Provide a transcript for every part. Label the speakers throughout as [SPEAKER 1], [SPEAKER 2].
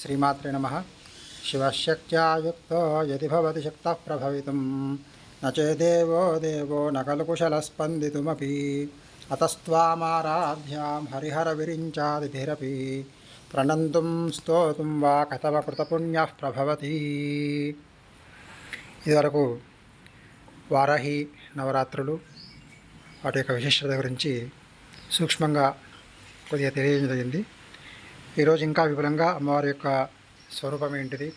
[SPEAKER 1] श्रीमात्रे नमः। शिवशक्त्या युक्तो यदि भवति शक्तः प्रभवितुं न चेदेवो देवो न खलु कुशलस्पन्दितुमपि अतस्त्वामाराध्यां हरिहरविरिञ्चादिभिरपि प्रणन्तुं स्तोतुं वा कथव कृतपुण्यः प्रभवति। ఇదివరకు వారాహి నవరాత్రులు వాటి యొక్క విశిష్టత గురించి సూక్ష్మంగా కొద్దిగా తెలియజేయడం జరిగింది. ఈరోజు ఇంకా విపులంగా అమ్మవారి యొక్క స్వరూపం ఏంటిది,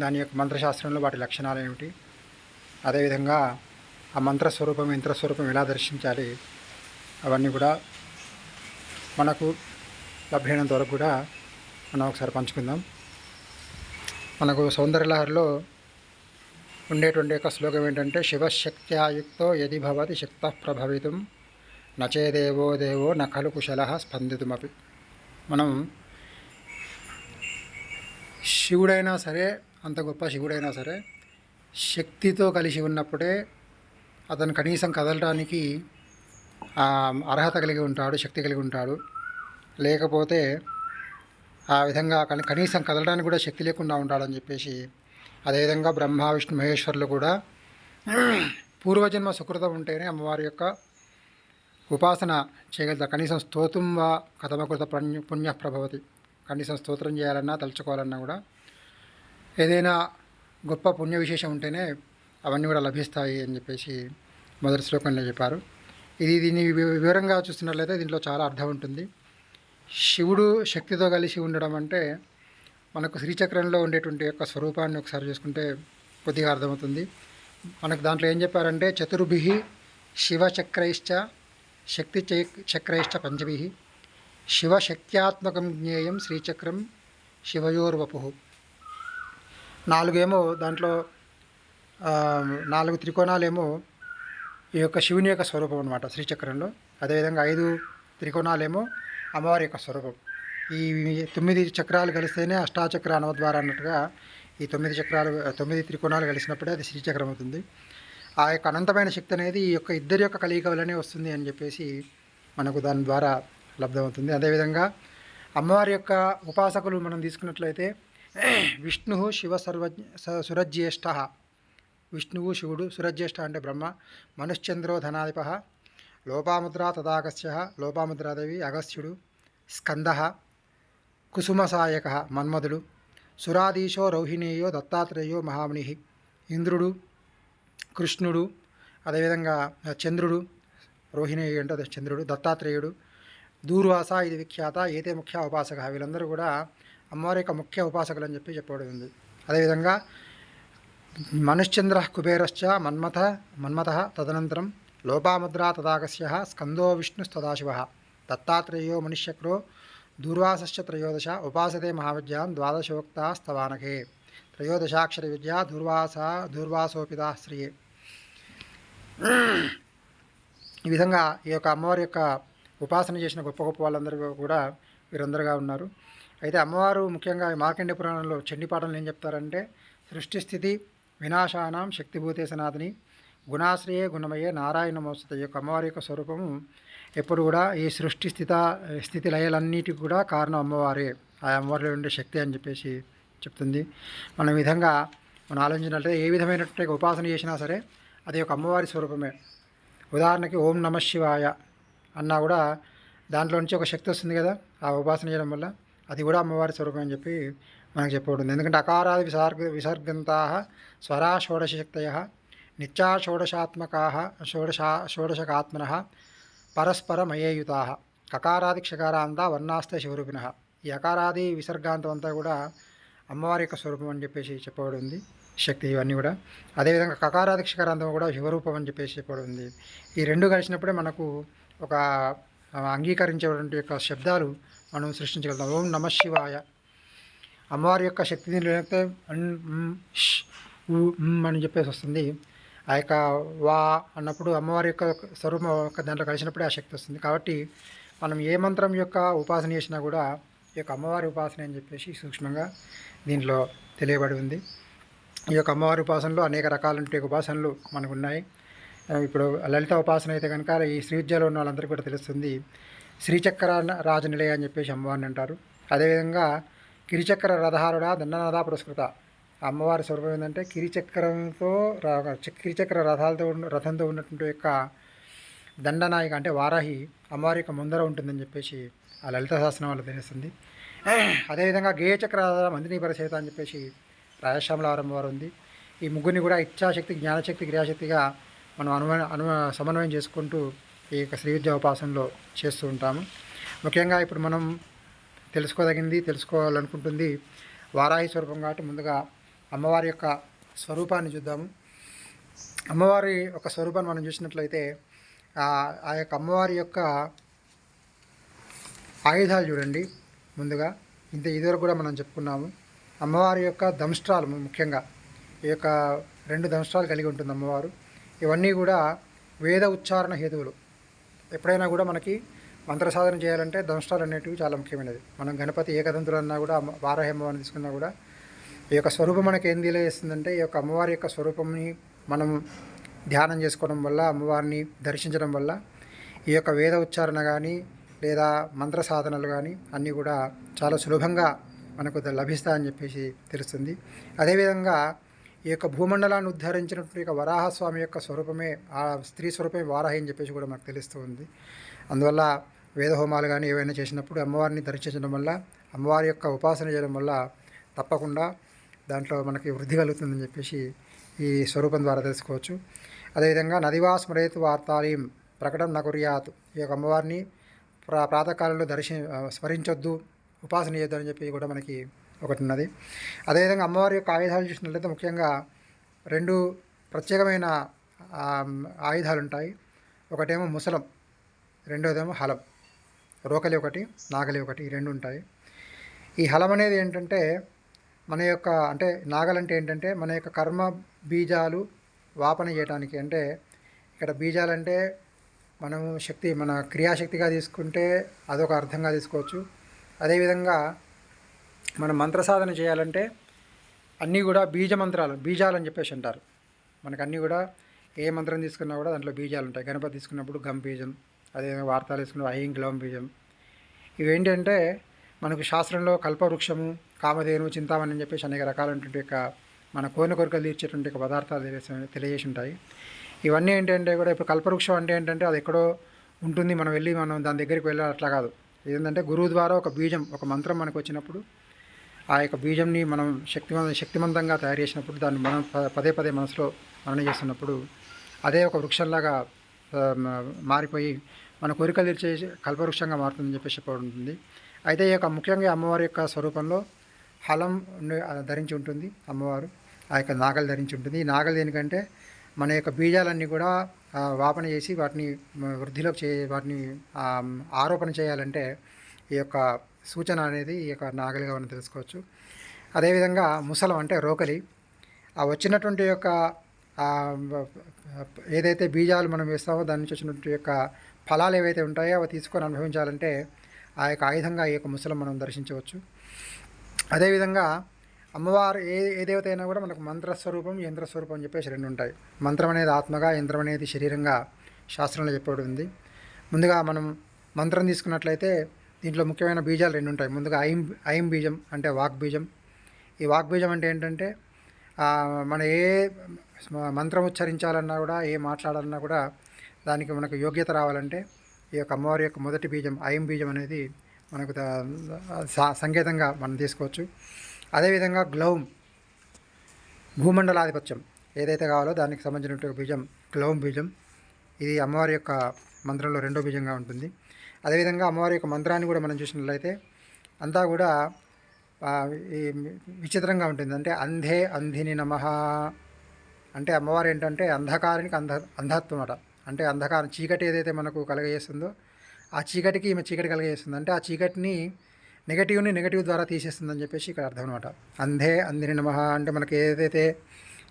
[SPEAKER 1] దాని యొక్క మంత్రశాస్త్రంలో వాటి లక్షణాలు ఏమిటి, అదేవిధంగా ఆ మంత్రస్వరూపం యంత్రస్వరూపం ఎలా దర్శించాలి, అవన్నీ కూడా మనకు లభ్యమైనంత వరకు కూడా మనం ఒకసారి పంచుకుందాం. మనకు సౌందర్యలహరిలో ఉండేటువంటి యొక్క శ్లోకం ఏంటంటే, శివశక్త్యాయుక్తో యది భవతి శక్తః ప్రభవితుం నచేదేవో దేవో న ఖలు కుశలః స్పందితుమపి. మనం శివుడైనా సరే, అంత గొప్ప శివుడైనా సరే, శక్తితో కలిసి ఉన్నప్పుడే అతను కనీసం కదలడానికి అర్హత కలిగి ఉంటాడు, శక్తి కలిగి ఉంటాడు. లేకపోతే ఆ విధంగా కనీసం కదలడానికి కూడా శక్తి లేకుండా ఉంటాడని చెప్పేసి, అదేవిధంగా బ్రహ్మ విష్ణు మహేశ్వరులు కూడా పూర్వజన్మ సుకృతం ఉంటేనే అమ్మవారి యొక్క ఉపాసన చేయగలుగుతారు. కనీసం స్తోత్రం వా కథమకృత పుణ్య ప్రభవతి. కనీసం స్తోత్రం చేయాలన్నా తలుచుకోవాలన్నా కూడా ఏదైనా గొప్ప పుణ్య విశేషం ఉంటేనే అవన్నీ కూడా లభిస్తాయి అని చెప్పేసి మొదటి శ్లోకంలో చెప్పారు. దీన్ని వివరంగా చూస్తున్నట్లయితే దీంట్లో చాలా అర్థం ఉంటుంది. శివుడు శక్తితో కలిసి ఉండడం అంటే మనకు శ్రీచక్రంలో ఉండేటువంటి యొక్క స్వరూపాన్ని ఒకసారి చూసుకుంటే కొద్దిగా అర్థమవుతుంది. మనకు దాంట్లో ఏం చెప్పారంటే, చతుర్భిః శివచక్రైశ్చ శక్తి చక్రైశ్చ పంచభిః శివశక్త్యాత్మకం జ్ఞేయం శ్రీచక్రం శివయోర్వపుః. నాలుగేమో దాంట్లో 4 త్రికోణాలేమో ఈ యొక్క శివుని యొక్క స్వరూపం అన్నమాట శ్రీచక్రంలో. అదేవిధంగా 5 త్రికోణాలేమో అమ్మవారి యొక్క స్వరూపం. ఈ 9 చక్రాలు కలిస్తేనే అష్టాచక్ర నవద్వార అన్నట్టుగా ఈ 9 త్రికోణాలు కలిసినప్పుడే అది శ్రీచక్రం అవుతుంది. ఆ యొక్క అనంతమైన శక్తి అనేది ఈ యొక్క ఇద్దరి యొక్క కలయిక వల్లనే వస్తుంది అని చెప్పేసి మనకు దాని ద్వారా లబ్ధమవుతుంది. అదేవిధంగా అమ్మవారి యొక్క ఉపాసకులు మనం తీసుకున్నట్లయితే, విష్ణు శివ సురజ్యేష్ఠ. విష్ణువు శివుడు, సురజ్యేష్ఠ అంటే బ్రహ్మ, మనుశ్చంద్రో ధనాధిప, లోపాముద్రా తదాగస్య, లోపాముద్రాదేవి అగస్త్యుడు, స్కంద కుసుమసాయక మన్మధుడు, సురాధీశో రౌహిణేయో దత్తాత్రేయో మహాముని, ఇంద్రుడు, కృష్ణుడు, అదేవిధంగా చంద్రుడు, రోహిణేయుడు అంటే చంద్రుడు, దత్తాత్రేయుడు, దూర్వాస ఇది విఖ్యాత ఏతే ముఖ్య ఉపాసక. వీళ్ళందరూ కూడా అమ్మవారి యొక్క ముఖ్య ఉపాసకులు అని చెప్పబడి ఉంది. అదేవిధంగా మనుశ్చంద్ర కుబేరశ్చ మన్మథ తదనంతరం లోపాముద్రా తదాగస్య, స్కందో విష్ణుస్తదాశివ, దత్తాత్రేయో మనుష్యక్రో, దూర్వాసశ్చ త్రయోదశ, ఉపాసతే మహావిద్యాం ద్వాదశోక్తాస్తవానకే, త్రయోదశాక్షర విద్యా దూర్వాసోపితా శ్రీయే. ఈ విధంగా ఈ యొక్క అమ్మవారి యొక్క ఉపాసన చేసిన గొప్ప గొప్ప వాళ్ళందరూ కూడా వీరందరుగా ఉన్నారు. అయితే అమ్మవారు ముఖ్యంగా మార్కండేయ పురాణంలో చండీపాఠంలో ఏం చెప్తారంటే, సృష్టి స్థితి వినాశానాం శక్తిభూతే సనాతని గుణాశ్రయే గుణమయే నారాయణ నమోస్తుతే. ఈ యొక్క అమ్మవారి యొక్క స్వరూపము ఎప్పుడు కూడా ఈ సృష్టి స్థితి లయలన్నిటికి కూడా కారణం అమ్మవారే, ఆ అమ్మవారిలో ఉండే శక్తి అని చెప్పేసి చెప్తుంది. మనం విధంగా మనం ఆలోచించినట్లయితే ఏ విధమైనటువంటి ఉపాసన చేసినా సరే అది ఒక అమ్మవారి స్వరూపమే. ఉదాహరణకి ఓం నమః శివాయ అన్నా కూడా దాంట్లో నుంచి ఒక శక్తి వస్తుంది కదా, ఆ ఉపాసన చేయడం వల్ల. అది కూడా అమ్మవారి స్వరూపం అని చెప్పి మనకు చెప్పబడింది. ఎందుకంటే అకారాది విసర్గంతా స్వరా షోడశశక్తయ నిత్యా షోడశకాత్మన పరస్పరమయేయుతా కకారాది క్షకారాంతా వర్ణాస్త శివరూపిణ. ఈ అకారాది విసర్గాంతం అంతా కూడా అమ్మవారి యొక్క స్వరూపం అని చెప్పేసి చెప్పబడి ఉంది, శక్తి ఇవన్నీ కూడా. అదేవిధంగా కకారాది క్షకారాంతం కూడా శివరూపం అని చెప్పేసి చెప్పబడి ఉంది. ఈ రెండు కలిసినప్పుడే మనకు ఒక అంగీకరించేటువంటి యొక్క శబ్దాలు మనం సృష్టించగలుగుతాం. ఓం నమః శివాయ అమ్మవారి యొక్క శక్తిని లేకపోతే అని చెప్పేసి వస్తుంది. ఆ యొక్క వా అన్నప్పుడు అమ్మవారి యొక్క స్వరూపం దాంట్లో కలిసినప్పుడే ఆ శక్తి వస్తుంది. కాబట్టి మనం ఏ మంత్రం యొక్క ఉపాసన చేసినా కూడా ఈ యొక్క అమ్మవారి ఉపాసన అని చెప్పేసి సూక్ష్మంగా దీంట్లో తెలియబడి ఉంది. ఈ యొక్క అమ్మవారి ఉపాసనలో అనేక రకాలైన ఉపాసనలు మనకు ఉన్నాయి. ఇప్పుడు లలిత ఉపాసన అయితే కనుక ఈ శ్రీ విద్యలో ఉన్న వాళ్ళందరికీ కూడా తెలుస్తుంది. శ్రీచక్ర రాజనిలయ అని చెప్పేసి అమ్మవారిని అంటారు. అదేవిధంగా కిరిచక్ర రథారుడ దండనాథ పురస్కృత. అమ్మవారి స్వరూపం ఏంటంటే కిరిచక్రంతో కిరిచక్ర రథంతో ఉన్నటువంటి యొక్క దండనాయిక అంటే వారాహి అమ్మవారి యొక్క ముందర ఉంటుందని చెప్పేసి ఆ లలిత శాసనం వల్ల తెలుస్తుంది. అదేవిధంగా గేయచక్ర మందిని పరిచేత అని చెప్పేసి రాజశ్యామల అమ్మవారు ఉంది. ఈ ముగ్గురిని కూడా ఇచ్ఛాశక్తి, జ్ఞానశక్తి, క్రియాశక్తిగా మనం సమన్వయం చేసుకుంటూ ఈ యొక్క శ్రీ విద్యా ఉపాసనలో చేస్తూ ఉంటాము. ముఖ్యంగా ఇప్పుడు మనం తెలుసుకోవాలనుకుంటుంది వారాహి స్వరూపం కాబట్టి ముందుగా అమ్మవారి యొక్క స్వరూపాన్ని చూద్దాము. అమ్మవారి యొక్క స్వరూపాన్ని మనం చూసినట్లయితే ఆ యొక్క అమ్మవారి యొక్క ఆయుధాలు చూడండి. ముందుగా ఇదివరకు కూడా మనం చెప్పుకున్నాము. అమ్మవారి యొక్క దంష్ట్రాలు, ముఖ్యంగా ఈ యొక్క 2 దంష్ట్రాలు కలిగి ఉంటుంది అమ్మవారు. ఇవన్నీ కూడా వేద ఉచ్చారణ హేతువులు. ఎప్పుడైనా కూడా మనకి మంత్ర సాధన చేయాలంటే దంష్ట్రాలు అనేటివి చాలా ముఖ్యమైనది. మనం గణపతి ఏకదంతులు అన్నా కూడా వారాహి అమ్మవారిని తీసుకున్నా కూడా ఈ యొక్క స్వరూపం మనకి ఏం తెలియజేస్తుందంటే ఈ యొక్క అమ్మవారి యొక్క స్వరూపంని మనం ధ్యానం చేసుకోవడం వల్ల, అమ్మవారిని దర్శించడం వల్ల ఈ యొక్క వేద ఉచ్చారణ కానీ లేదా మంత్ర సాధనలు కానీ అన్నీ కూడా చాలా సులభంగా మనకు లభిస్తాయని చెప్పేసి తెలుస్తుంది. అదేవిధంగా ఈ యొక్క భూమండలాన్ని ఉద్ధరించినటువంటి యొక్క వరాహస్వామి యొక్క స్వరూపమే, ఆ స్త్రీ స్వరూపమే వారాహి అని చెప్పేసి కూడా మనకు తెలుస్తూ ఉంది. అందువల్ల వేద హోమాలు కానీ ఏవైనా చేసినప్పుడు అమ్మవారిని దర్శించడం వల్ల, అమ్మవారి యొక్క ఉపాసన చేయడం వల్ల తప్పకుండా దాంట్లో మనకి వృద్ధి కలుగుతుందని చెప్పేసి ఈ స్వరూపం ద్వారా తెలుసుకోవచ్చు. అదేవిధంగా నదివా స్మరేతు వార్తాళీం ప్రకటన నకుర్యాత్, ఈ యొక్క అమ్మవారిని ప్రాతకాలంలో స్మరించొద్దు, ఉపాసన చేయొద్దు అని చెప్పి కూడా మనకి ఒకటి ఉన్నది. అదేవిధంగా అమ్మవారి యొక్క ఆయుధాలు చూసినట్లయితే ముఖ్యంగా 2 ప్రత్యేకమైన ఆయుధాలు ఉంటాయి. ఒకటేమో ముసలం, రెండోదేమో హలం. రోకలి ఒకటి, నాగలి ఒకటి, ఈ 2 ఉంటాయి. ఈ హలం అనేది ఏంటంటే మన యొక్క అంటే నాగలంటే ఏంటంటే మన యొక్క కర్మ బీజాలు వాపన చేయడానికి. అంటే ఇక్కడ బీజాలంటే మనము మన క్రియాశక్తిగా తీసుకుంటే అదొక అర్థంగా తీసుకోవచ్చు. అదేవిధంగా మనం మంత్ర సాధన చేయాలంటే అన్నీ కూడా బీజాలు అని చెప్పేసి అంటారు. మనకు అన్నీ కూడా ఏ మంత్రం తీసుకున్నా కూడా దాంట్లో బీజాలు ఉంటాయి. గణపతి తీసుకున్నప్పుడు గం బీజం, అదేవిధంగా వార్తాలు తీసుకున్నప్పుడు ఐం గ్లౌం బీజం. ఇవేంటంటే మనకు శాస్త్రంలో కల్పవృక్షము, కామధేను, చింతామణి అని చెప్పేసి అనేక రకాలైనటువంటి యొక్క మన కోరికలు తీర్చేటువంటి పదార్థాలు తెలియజేసి ఉంటాయి. ఇవన్నీ ఏంటంటే కూడా ఇప్పుడు కల్పవృక్షం అంటే ఏంటంటే అది ఎక్కడో ఉంటుంది, మనం దాని దగ్గరికి వెళ్ళాలి అట్లా కాదు. ఏంటంటే గురువు ద్వారా ఒక బీజం, ఒక మంత్రం మనకు వచ్చినప్పుడు ఆ యొక్క బీజంని మనం శక్తివంతంగా తయారు చేసినప్పుడు దాన్ని మనం పదే మనసులో మనన చేస్తున్నప్పుడు అదే ఒక వృక్షంలాగా మారిపోయి మన కోరికలు తీర్చే కల్పవృక్షంగా మారుతుందని చెప్పేసి చెప్పబడుతుంది. అయితే ఈ యొక్క ముఖ్యంగా అమ్మవారి యొక్క స్వరూపంలో హలం ధరించి ఉంటుంది అమ్మవారు. ఆ యొక్క నాగలు ధరించి ఉంటుంది. ఈ నాగలు దేనికంటే మన యొక్క బీజాలన్నీ కూడా వాపన చేసి వాటిని వృద్ధిలోకి వాటిని ఆరోపణ చేయాలంటే ఈ యొక్క సూచన అనేది ఈ యొక్క నాగలిగా మనం తెలుసుకోవచ్చు. అదేవిధంగా ముసలం అంటే రోకలి. ఆ వచ్చినటువంటి యొక్క ఏదైతే బీజాలు మనం వేస్తామో దాని నుంచి వచ్చినటువంటి యొక్క ఫలాలు ఏవైతే ఉంటాయో అవి తీసుకొని అనుభవించాలంటే ఆ యొక్క ఆయుధంగా ఈ యొక్క ముసలం మనం దర్శించవచ్చు. అదేవిధంగా అమ్మవారు ఏ దేవత అయినా కూడా మనకు మంత్రస్వరూపం, యంత్రస్వరూపం అని చెప్పేసి 2 ఉంటాయి. మంత్రం అనేది ఆత్మగా, యంత్రం అనేది శరీరంగా శాస్త్రంలో చెప్పబడి ఉంది. ముందుగా మనం మంత్రం తీసుకున్నట్లయితే దీంట్లో ముఖ్యమైన బీజాలు 2 ఉంటాయి. ముందుగా ఐం బీజం అంటే వాగ్బీజం. ఈ వాగ్బీజం అంటే ఏంటంటే మన ఏ మంత్రం ఉచ్చరించాలన్నా కూడా, ఏ మాట్లాడాలన్నా కూడా దానికి మనకు యోగ్యత రావాలంటే ఈ యొక్క అమ్మవారి యొక్క మొదటి బీజం ఐం బీజం అనేది మనకు సంకేతంగా మనం తీసుకోవచ్చు. అదేవిధంగా గ్లౌం, భూమండలాధిపత్యం ఏదైతే కావాలో దానికి సంబంధించినటువంటి బీజం గ్లౌం బీజం. ఇది అమ్మవారి యొక్క మంత్రంలో 2వ బీజంగా ఉంటుంది. అదేవిధంగా అమ్మవారి యొక్క మంత్రాన్ని కూడా మనం చూసినట్లయితే అంతా కూడా ఈ విచిత్రంగా ఉంటుంది. అంటే అంధిని నమః అంటే అమ్మవారు ఏంటంటే అంధకారానికి అంధత్వం అట. అంటే అంధకారం, చీకటి ఏదైతే మనకు కలగజేస్తుందో ఆ చీకటికి ఈమె చీకటి కలగజేస్తుంది. అంటే ఆ చీకటిని నెగటివ్ ద్వారా తీసేస్తుందని చెప్పేసి ఇక్కడ అర్థం అనమాట. అంధిని నమః అంటే మనకి ఏదైతే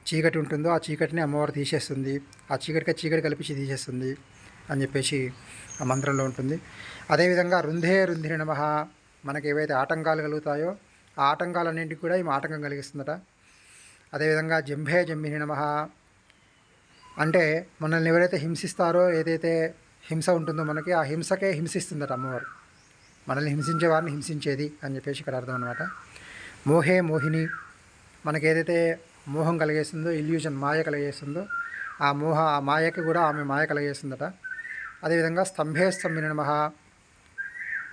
[SPEAKER 1] చీకటి ఉంటుందో ఆ చీకటిని అమ్మవారు తీసేస్తుంది, ఆ చీకటి కలిపించి తీసేస్తుంది అని చెప్పేసి ఆ మంత్రంలో ఉంటుంది. అదేవిధంగా రుంధిని నమః మనకి ఏవైతే ఆటంకాలు కలుగుతాయో ఆ ఆటంకాలన్నింటికి కూడా ఈమె ఆటంకం కలిగిస్తుందట. అదేవిధంగా జంభిని నమః అంటే మనల్ని ఎవరైతే హింసిస్తారో, ఏదైతే హింస ఉంటుందో మనకి ఆ హింసకే హింసిస్తుందట అమ్మవారు. మనల్ని హింసించే వారిని హింసించేది అని చెప్పేసి ఇక్కడ అర్థం అనమాట. మోహే మోహిని, మనకి ఏదైతే మోహం కలిగేస్తుందో, ఇల్యూజన్ మాయ కలిగేస్తుందో, ఆ మాయకి కూడా ఆమె మాయ కలిగేస్తుందట. అదేవిధంగా స్తంభే స్తంభిని నమః,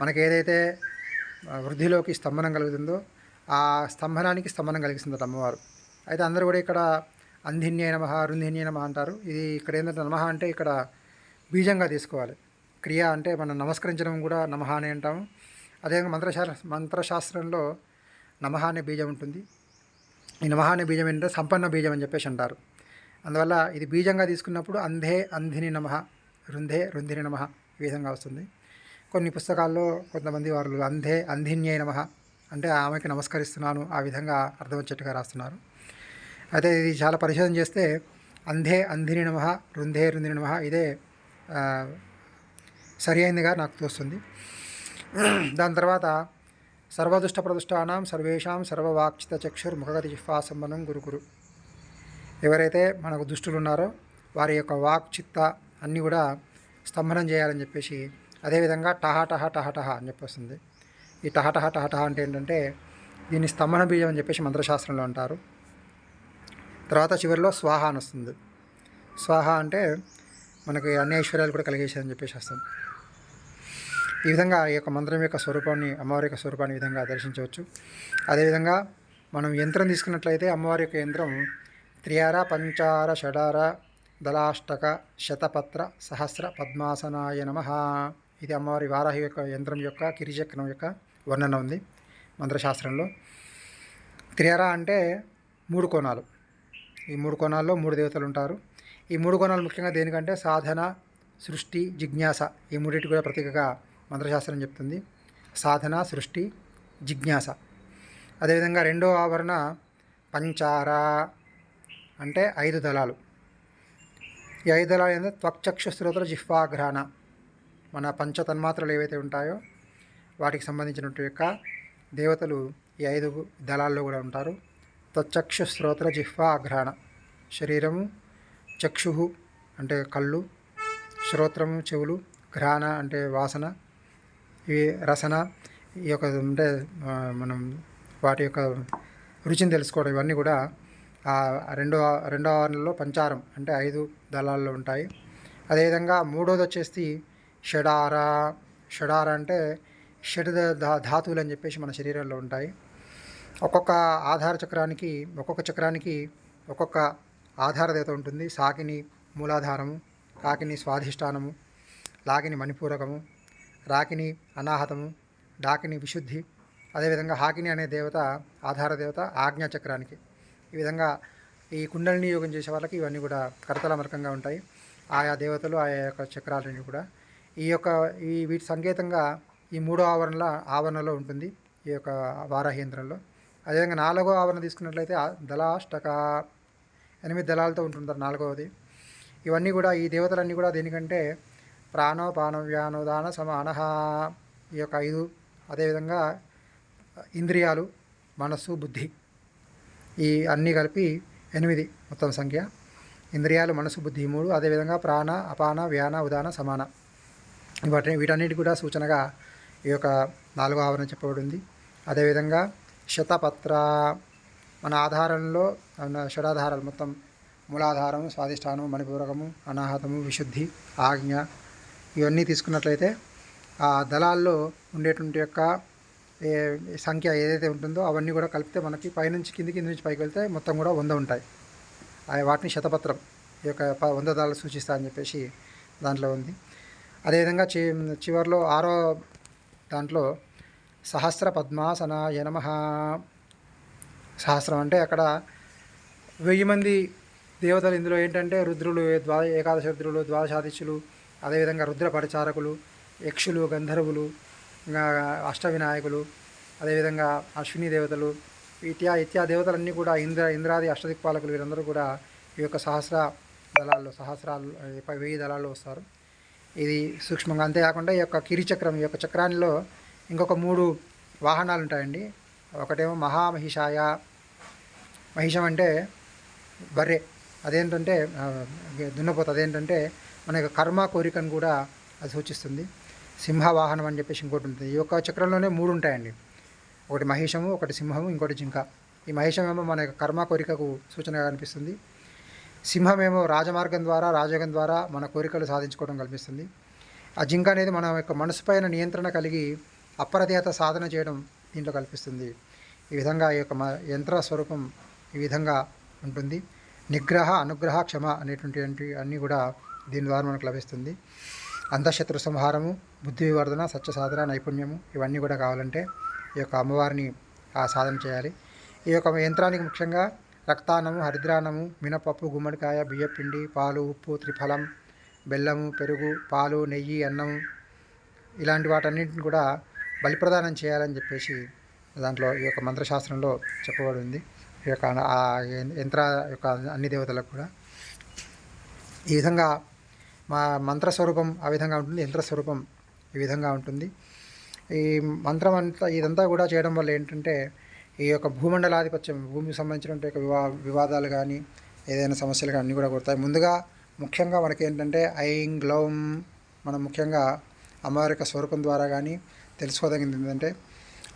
[SPEAKER 1] మనకి ఏదైతే వృద్ధిలోకి స్తంభనం కలుగుతుందో ఆ స్తంభనానికి స్తంభనం కలిగిస్తుందట అమ్మవారు. అయితే అందరూ కూడా ఇక్కడ అంధిన్యే నమః, రుంధిన్యే నమః అంటారు. ఇది ఇక్కడ ఏంటంటే నమః అంటే ఇక్కడ బీజంగా తీసుకోవాలి. క్రియ అంటే మనం నమస్కరించడం కూడా నమః అని అంటాము. అదేవిధంగా మంత్రశాస్త్రంలో నమః అనే బీజం ఉంటుంది. ఈ నమః అనే బీజం ఏంటంటే సంపన్న బీజం అని చెప్పేసి అంటారు. అందువల్ల ఇది బీజంగా తీసుకున్నప్పుడు అంధే అంధిని నమః, రుంధే రుంధిని నమః ఈ విధంగా వస్తుంది. కొన్ని పుస్తకాల్లో కొంతమంది వారు అంధే అంధిన్యే నమః అంటే ఆమెకి నమస్కరిస్తున్నాను ఆ విధంగా అర్థం వచ్చేట్టుగా రాస్తున్నారు. అయితే ఇది చాలా పరిశోధన చేస్తే అంధే అంధిని నమః, రుంధే రుంధిని నమః ఇదే సరి అయిందిగా నాకు తోస్తుంది. దాని తర్వాత సర్వదుష్ట ప్రదుష్టానాం సర్వేషాం సర్వవాక్చిత చక్షుర్ ముఖగతి జిహ్వా సంబనం గురు. ఎవరైతే మనకు దుష్టులు ఉన్నారో వారి యొక్క వాక్ చిత్త అన్నీ కూడా స్తంభనం చేయాలని చెప్పేసి, అదేవిధంగా టహటహ టహటహ అని చెప్పేస్తుంది. ఈ టహటహ టహటహ అంటే ఏంటంటే దీన్ని స్తంభన బీజం అని చెప్పేసి మంత్రశాస్త్రంలో అంటారు. తర్వాత చివరిలో స్వాహ అని వస్తుంది. స్వాహ అంటే మనకి అన్ని ఐశ్వర్యాలు కూడా కలిగేసేదని చెప్పేసి వస్తుంది. ఈ విధంగా ఈ యొక్క మంత్రం యొక్క స్వరూపాన్ని, అమ్మవారి యొక్క స్వరూపాన్ని ఈ విధంగా దర్శించవచ్చు. అదేవిధంగా మనం యంత్రం తీసుకున్నట్లయితే అమ్మవారి యొక్క యంత్రం త్రియార పంచార షడార దళాష్టక శతపత్ర సహస్ర పద్మాసనాయ నమః. ఇది అమ్మవారి వారాహి యొక్క యంత్రం యొక్క కిరిచక్రం యొక్క వర్ణన ఉంది మంత్రశాస్త్రంలో. త్రియార అంటే 3 కోణాలు. ఈ 3 కోణాల్లో 3 దేవతలు ఉంటారు. ఈ 3 కోణాలు ముఖ్యంగా దేనికంటే సాధన, సృష్టి, జిజ్ఞాస ఈ మూడింటి కూడా ప్రతీకగా మంత్రశాస్త్రం చెప్తుంది. సాధన, సృష్టి, జిజ్ఞాస. అదేవిధంగా రెండో ఆవరణ పంచార అంటే 5 దళాలు. ఈ 5 దళాలు ఏంటంటే త్వక్చక్షు శ్రోత్ర జిహ్వాఘ్రాణ, మన పంచతన్మాత్రలు ఏవైతే ఉంటాయో వాటికి సంబంధించినటువంటి యొక్క దేవతలు ఈ 5 దళాల్లో కూడా ఉంటారు. త్వచక్షు శ్రోత్ర జిహ్వాఘ్రాణ, శరీరము, చక్షు అంటే కళ్ళు, శ్రోత్రము చెవులు, ఘ్రాణ అంటే వాసన, ఈ రసన ఈ యొక్క అంటే మనం వాటి యొక్క రుచిని తెలుసుకోవడం, ఇవన్నీ కూడా రెండో ఆవరణలో పంచారం అంటే 5 దళాల్లో ఉంటాయి. అదేవిధంగా మూడోది వచ్చేసి షడార. షడార అంటే షడ్ ధాతువులు అని చెప్పేసి మన శరీరంలో ఉంటాయి. ఒక్కొక్క ఆధార చక్రానికి ఒక్కొక్క ఆధార దేవత ఉంటుంది. సాకిని మూలాధారము, కాకిని స్వాధిష్టానము, లాకిని మణిపూరకము, రాకిని అనాహతము, డాకిని విశుద్ధి. అదేవిధంగా హాకిని అనే దేవత ఆధార దేవత ఆజ్ఞాచక్రానికి. ఈ విధంగా ఈ కుండలిని యోగం చేసే వాళ్ళకి ఇవన్నీ కూడా కరతలమరకంగా ఉంటాయి. ఆయా దేవతలు ఆయా యొక్క చక్రాలన్నీ కూడా వీటి సంకేతంగా ఈ 3వ ఆవరణలో ఉంటుంది ఈ యొక్క వారాహి యంత్రంలో. అదేవిధంగా 4వ ఆవరణ తీసుకున్నట్లయితే దళాష్టక 8 దళాలతో ఉంటుంటారు 4వది. ఇవన్నీ కూడా ఈ దేవతలన్నీ కూడా దేనికంటే ప్రాణో పానం వ్యానోదాన సమానః ఈ యొక్క 5. అదేవిధంగా ఇంద్రియాలు, మనస్సు, బుద్ధి ఈ అన్నీ కలిపి 8 మొత్తం సంఖ్య. ఇంద్రియాలు, మనసు, బుద్ధి 3. అదేవిధంగా ప్రాణ, అపాన, వ్యాన, ఉదాన, సమాన వీటన్నిటి కూడా సూచనగా ఈ యొక్క 4వ ఆవరణ చెప్పబడింది. అదేవిధంగా శతపత్ర మన ఆధారంలో షడాధారాలు మొత్తం మూలాధారము, స్వాధిష్టానము, మణిపూరకము, అనాహతము, విశుద్ధి, ఆజ్ఞ ఇవన్నీ తీసుకున్నట్లయితే ఆ దళాల్లో ఉండేటువంటి యొక్క సంఖ్య ఏదైతే ఉంటుందో అవన్నీ కూడా కలిపితే మనకి పైనుంచి కింది నుంచి పైకి వెళ్తే మొత్తం కూడా 100 ఉంటాయి. వాటిని శతపత్రం ఈ యొక్క 100 దళాలు సూచిస్తా అని చెప్పేసి దాంట్లో ఉంది. అదేవిధంగా చివరిలో 6వ దాంట్లో సహస్ర పద్మాసనాయ నమః. సహస్రం అంటే అక్కడ 1000 మంది దేవతలు. ఇందులో ఏంటంటే రుద్రులు, ఏకాదశ రుద్రులు, ద్వాదశాదిత్యులు, అదేవిధంగా రుద్ర పరిచారకులు, యక్షులు, గంధర్వులు, అష్టవినాయకులు, అదేవిధంగా అశ్విని దేవతలు ఇత్యా దేవతలన్నీ కూడా ఇంద్రాది అష్టదిక్పాలకులు వీరందరూ కూడా ఈ యొక్క సహస్రాలు 1000 దళాల్లో వస్తారు. ఇది సూక్ష్మంగా. అంతేకాకుండా ఈ యొక్క కిరిచక్రం, ఈ యొక్క చక్రానిలో ఇంకొక 3 వాహనాలు ఉంటాయండి. ఒకటేమో మహామహిషాయ. మహిషం అంటే బర్రె, అదేంటంటే దున్నపోత, అదేంటంటే మన యొక్క కర్మ కోరికను కూడా అది సూచిస్తుంది. సింహవాహనం అని చెప్పేసి ఇంకోటి ఉంటుంది. ఈ యొక్క చక్రంలోనే 3 ఉంటాయండి. ఒకటి మహిషము, ఒకటి సింహము, ఇంకోటి జింక. ఈ మహిషమేమో మన యొక్క కర్మ కోరికకు సూచనగా కనిపిస్తుంది. సింహమేమో రాజమార్గం ద్వారా, రాజయోగం ద్వారా మన కోరికలు సాధించుకోవడం కల్పిస్తుంది. ఆ జింక అనేది మన యొక్క మనసు పైన నియంత్రణ కలిగి అప్రదేహత సాధన చేయడం దీంట్లో కల్పిస్తుంది. ఈ విధంగా ఈ యొక్క యంత్ర స్వరూపం ఈ విధంగా ఉంటుంది. నిగ్రహ, అనుగ్రహ, క్షమ అనేటువంటి అన్నీ కూడా దీని ద్వారా మనకు లభిస్తుంది. అంతఃశత్రు సంహారము, బుద్ధి వివర్ధన, సత్య సాధన, నైపుణ్యము ఇవన్నీ కూడా కావాలంటే ఈ యొక్క అమ్మవారిని ఆ సాధన చేయాలి. ఈ యొక్క యంత్రానికి ముఖ్యంగా రక్తాన్నము, హరిద్రాన్నము, మినపప్పు, గుమ్మడికాయ, బియ్యపిండి, పాలు, ఉప్పు, త్రిఫలం, బెల్లము, పెరుగు, పాలు, నెయ్యి, అన్నము ఇలాంటి వాటన్నింటిని కూడా బలిప్రదానం చేయాలని చెప్పేసి దాంట్లో ఈ యొక్క మంత్రశాస్త్రంలో చెప్పబడి ఉంది. ఈ యొక్క ఆ యంత్ర యొక్క అన్ని దేవతలకు కూడా ఈ విధంగా మా మంత్రస్వరూపం ఆ విధంగా ఉంటుంది, యంత్రస్వరూపం ఈ విధంగా ఉంటుంది. ఈ మంత్రం అంతా ఇదంతా కూడా చేయడం వల్ల ఏంటంటే ఈ యొక్క భూమండలాధిపత్యం, భూమికి సంబంధించినటువంటి యొక్క వివాదాలు కానీ ఏదైనా సమస్యలు కానీ అన్నీ కూడా కొడతాయి. ముందుగా ముఖ్యంగా మనకి ఏంటంటే ఐం గ్లౌం మనం ముఖ్యంగా అమ్మవారి యొక్క స్వరూపం ద్వారా కానీ తెలుసుకోదగింది ఏంటంటే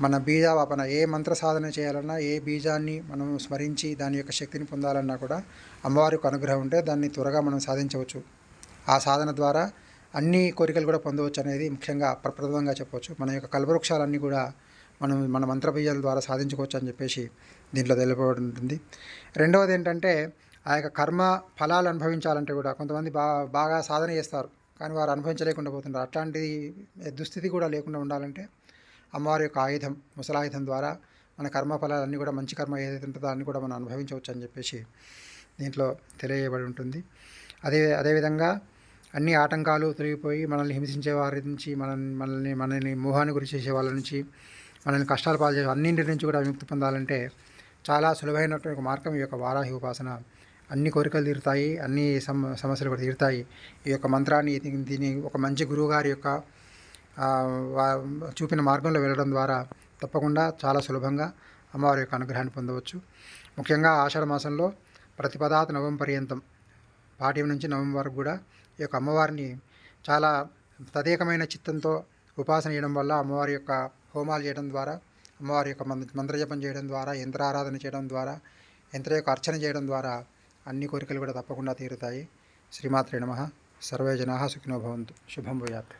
[SPEAKER 1] మన బీజావాపన, ఏ మంత్ర సాధన చేయాలన్నా, ఏ బీజాన్ని మనం స్మరించి దాని యొక్క శక్తిని పొందాలన్నా కూడా అమ్మవారి యొక్క అనుగ్రహం ఉంటే దాన్ని త్వరగా మనం సాధించవచ్చు. ఆ సాధన ద్వారా అన్ని కోరికలు కూడా పొందవచ్చు అనేది ముఖ్యంగా ప్రప్రథమంగా చెప్పవచ్చు. మన యొక్క కల్పవృక్షాలన్నీ కూడా మన మంత్రబీజాల ద్వారా సాధించుకోవచ్చు అని చెప్పేసి దీంట్లో తెలుపబడి ఉంటుంది. రెండవది ఏంటంటే ఆ యొక్క కర్మ ఫలాలు అనుభవించాలంటే కూడా కొంతమంది బాగా సాధన చేస్తారు కానీ వారు అనుభవించలేకుండా పోతుంటారు. అట్లాంటి దుస్థితి కూడా లేకుండా ఉండాలంటే అమ్మవారి యొక్క ఆయుధం, ముసలాయుధం ద్వారా మన కర్మ ఫలాలన్నీ కూడా మంచి కర్మ ఏదైతే ఉంటుందో దాన్ని కూడా మనం అనుభవించవచ్చు అని చెప్పేసి దీంట్లో తెలియబడి ఉంటుంది. అదేవిధంగా అన్ని ఆటంకాలు తొలగిపోయి మనల్ని హింసించే వారి నుంచి, మనల్ని మోహాన్ని గురి చేసే వాళ్ళ నుంచి, మనల్ని కష్టాలు పాలు చేసే అన్నింటి నుంచి కూడా విముక్తి పొందాలంటే చాలా సులభమైనటువంటి ఒక మార్గం ఈ యొక్క వారాహి ఉపాసన. అన్ని కోరికలు తీరుతాయి, అన్ని సమస్యలు కూడా తీరుతాయి. ఈ యొక్క మంత్రాన్ని దీన్ని ఒక మంచి గురువుగారి యొక్క చూపిన మార్గంలో వెళ్ళడం ద్వారా తప్పకుండా చాలా సులభంగా అమ్మవారి యొక్క అనుగ్రహాన్ని పొందవచ్చు. ముఖ్యంగా ఆషాఢ మాసంలో ప్రతిపదాత్ నవం పర్యంతం, పాఠ్యం నుంచి నవం వరకు కూడా ఈ యొక్క అమ్మవారిని చాలా తదేకమైన చిత్తంతో ఉపాసన చేయడం వల్ల, అమ్మవారి యొక్క హోమాలు చేయడం ద్వారా, అమ్మవారి యొక్క మంత్రజపం చేయడం ద్వారా, యంత్ర ఆరాధన చేయడం ద్వారా, యంత్ర యొక్క అర్చన చేయడం ద్వారా అన్ని కోరికలు కూడా తప్పకుండా తీరుతాయి. శ్రీమాత్రే నమః. సర్వే జనాః సుఖినో భవంతు. శుభం భూయాత్.